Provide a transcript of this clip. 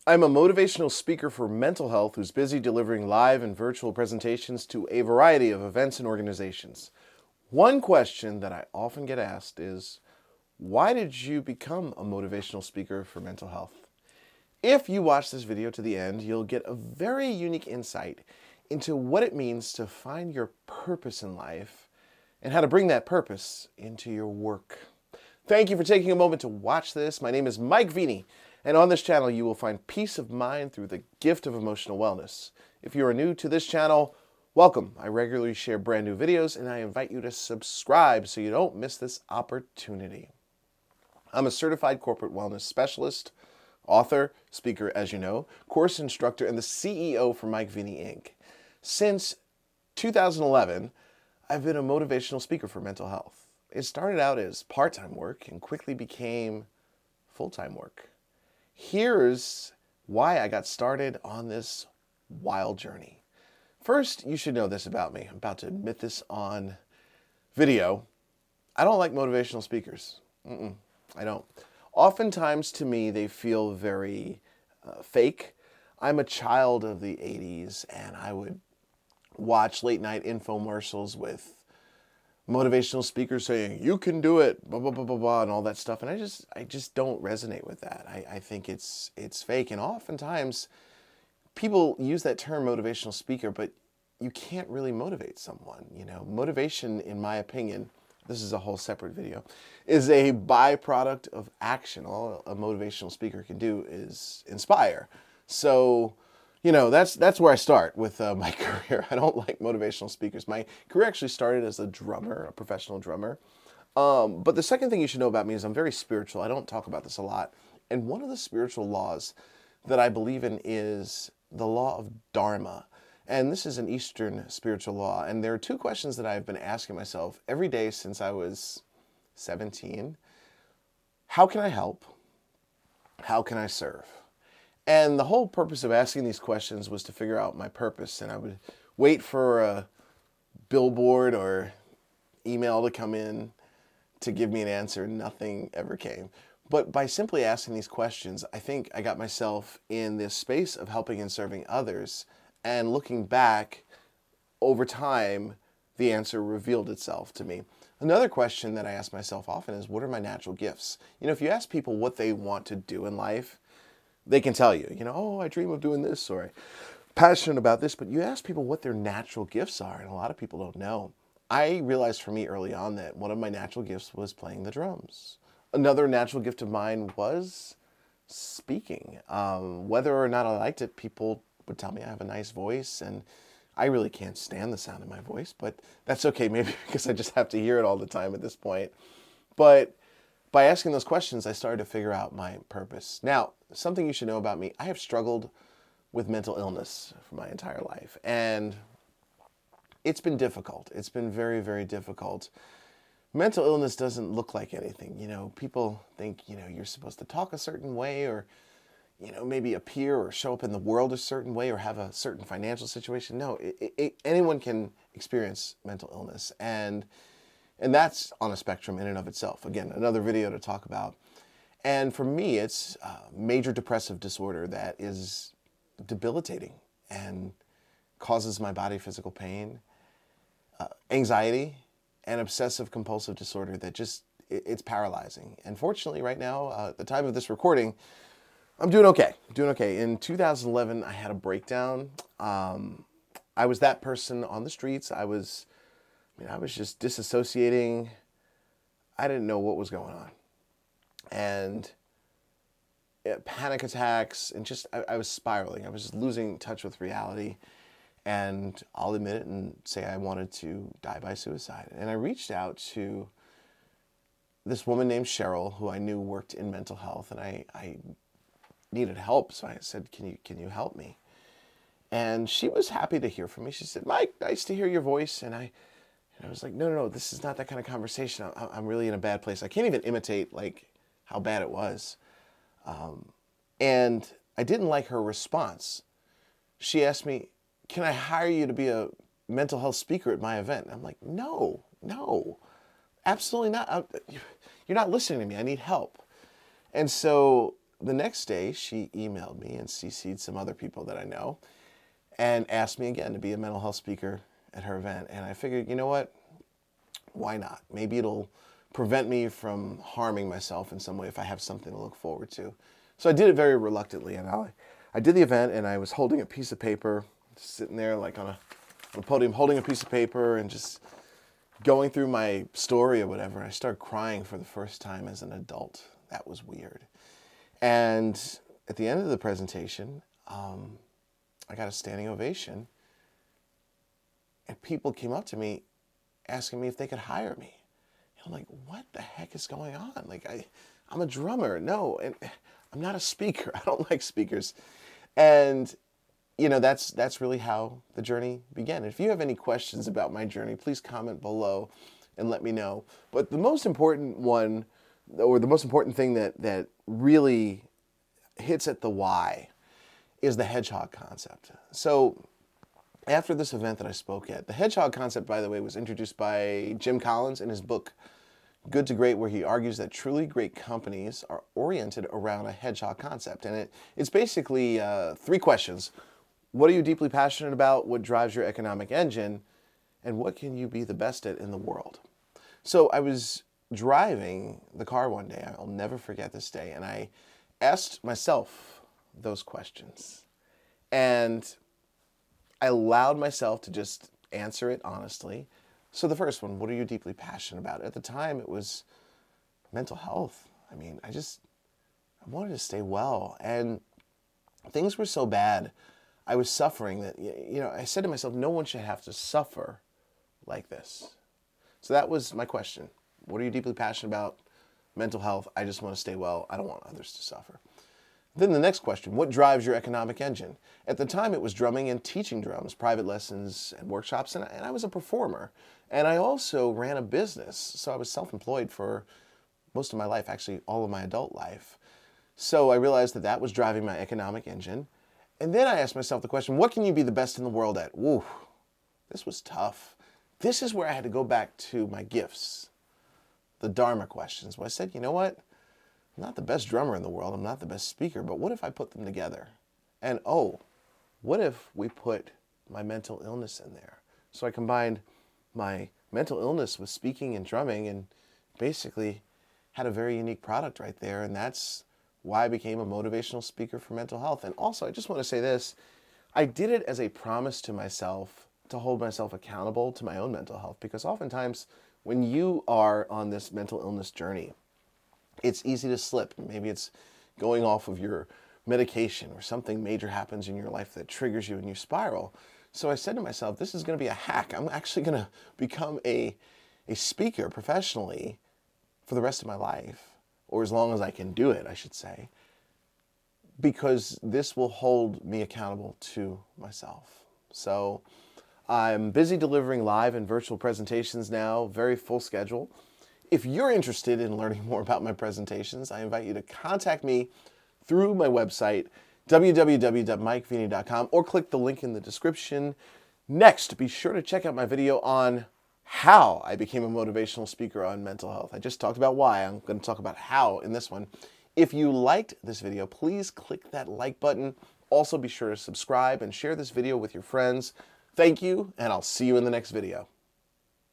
I'm a motivational speaker for mental health who's busy delivering live and virtual presentations to a variety of events and organizations. One question that I often get asked is, why did you become a motivational speaker for mental health? If you watch this video to the end, you'll get a very unique insight into what it means to find your purpose in life and how to bring that purpose into your work. Thank you for taking a moment to watch this. My name is Mike Veny, and on this channel you will find peace of mind through the gift of emotional wellness. If you are new to this channel, welcome. I regularly share brand new videos and I invite you to subscribe so you don't miss this opportunity. I'm a certified corporate wellness specialist, author, speaker, as you know, course instructor, and the CEO for Mike Veny Inc. Since 2011, I've been a motivational speaker for mental health. It started out as part-time work and quickly became full-time work. Here's why I got started on this wild journey. First, you should know this about me. I'm about to admit this on video. I don't like motivational speakers. I don't. Oftentimes, to me, they feel very fake. I'm a child of the 80s, and I would watch late-night infomercials with motivational speakers saying, you can do it, blah, blah, blah, blah, blah, and all that stuff. And I just don't resonate with that. I think it's fake. And oftentimes, people use that term motivational speaker, but you can't really motivate someone. You know, motivation, in my opinion, this is a whole separate video, is a byproduct of action. All a motivational speaker can do is inspire. So, you know, that's where I start with my career. I don't like motivational speakers. My career actually started as a drummer, a professional drummer. But the second thing you should know about me is I'm very spiritual. I don't talk about this a lot. And one of the spiritual laws that I believe in is the law of Dharma. And this is an Eastern spiritual law. And there are two questions that I've been asking myself every day since I was 17. How can I help? How can I serve? And the whole purpose of asking these questions was to figure out my purpose. And I would wait for a billboard or email to come in to give me an answer. Nothing ever came. But by simply asking these questions, I think I got myself in this space of helping and serving others. And looking back, over time, the answer revealed itself to me. Another question that I ask myself often is, what are my natural gifts? You know, if you ask people what they want to do in life, they can tell you, oh, I dream of doing this, or I'm passionate about this. But you ask people what their natural gifts are, and a lot of people don't know. I realized for me early on that one of my natural gifts was playing the drums. Another natural gift of mine was speaking. Whether or not I liked it, people would tell me I have a nice voice, and I really can't stand the sound of my voice, but that's okay, maybe because I just have to hear it all the time at this point. But by asking those questions, I started to figure out my purpose. Now, something you should know about me, I have struggled with mental illness for my entire life, and it's been difficult. It's been very, very difficult. Mental illness doesn't look like anything. People think, you're supposed to talk a certain way, or maybe appear or show up in the world a certain way, or have a certain financial situation. No, anyone can experience mental illness. And that's on a spectrum in and of itself. Again, another video to talk about. And for me, it's a major depressive disorder that is debilitating and causes my body physical pain, anxiety, and obsessive compulsive disorder that it's paralyzing. And fortunately, right now, at the time of this recording, I'm doing okay. In 2011, I had a breakdown. I was that person on the streets. I was just disassociating. I didn't know what was going on. And panic attacks, and I was spiraling. I was just losing touch with reality. And I'll admit it and say I wanted to die by suicide. And I reached out to this woman named Cheryl, who I knew worked in mental health, and I needed help. So I said, can you help me? And she was happy to hear from me. She said, Mike, nice to hear your voice. And I was like, no, this is not that kind of conversation. I'm really in a bad place. I can't even imitate how bad it was. And I didn't like her response. She asked me, can I hire you to be a mental health speaker at my event? And I'm like, no, absolutely not. You're not listening to me. I need help. And so the next day, she emailed me and CC'd some other people that I know and asked me again to be a mental health speaker at her event. And I figured, you know what? Why not? Maybe it'll prevent me from harming myself in some way if I have something to look forward to. So I did it very reluctantly. And I did the event, and I was holding a piece of paper, sitting there like on a podium, holding a piece of paper and just going through my story or whatever. I started crying for the first time as an adult. That was weird. And at the end of the presentation, I got a standing ovation. And people came up to me asking me if they could hire me. I'm like, what the heck is going on? Like, I'm a drummer. No, and I'm not a speaker. I don't like speakers. And, you know, that's really how the journey began. If you have any questions about my journey, please comment below and let me know. But the most important one, or the most important thing that really hits at the why, is the hedgehog concept. So after this event that I spoke at, the hedgehog concept, by the way, was introduced by Jim Collins in his book, Good to Great, where he argues that truly great companies are oriented around a hedgehog concept. And it's basically 3 questions. What are you deeply passionate about? What drives your economic engine? And what can you be the best at in the world? So I was driving the car one day, I'll never forget this day, and I asked myself those questions. And I allowed myself to just answer it honestly. So the first one, what are you deeply passionate about? At the time, it was mental health. I mean, I wanted to stay well. And things were so bad, I was suffering that, you know, I said to myself, no one should have to suffer like this. So that was my question. What are you deeply passionate about? Mental health. I just want to stay well. I don't want others to suffer. Then the next question, what drives your economic engine? At the time, it was drumming and teaching drums, private lessons and workshops, and I was a performer. And I also ran a business, so I was self-employed for most of my life, actually all of my adult life. So I realized that was driving my economic engine. And then I asked myself the question, what can you be the best in the world at? Woo, this was tough. This is where I had to go back to my gifts, the Dharma questions, where I said, you know what? I'm not the best drummer in the world. I'm not the best speaker, but what if I put them together? And what if we put my mental illness in there? So I combined my mental illness with speaking and drumming and basically had a very unique product right there. And that's why I became a motivational speaker for mental health. And also, I just want to say this, I did it as a promise to myself to hold myself accountable to my own mental health, because oftentimes when you are on this mental illness journey, it's easy to slip. Maybe it's going off of your medication or something major happens in your life that triggers you and you spiral. So I said to myself, this is going to be a hack. I'm actually going to become a speaker professionally for the rest of my life, or as long as I can do it, I should say, because this will hold me accountable to myself. So I'm busy delivering live and virtual presentations now, very full schedule. If you're interested in learning more about my presentations, I invite you to contact me through my website, www.mikeveny.com, or click the link in the description. Next, be sure to check out my video on how I became a motivational speaker on mental health. I just talked about why. I'm going to talk about how in this one. If you liked this video, please click that like button. Also, be sure to subscribe and share this video with your friends. Thank you, and I'll see you in the next video.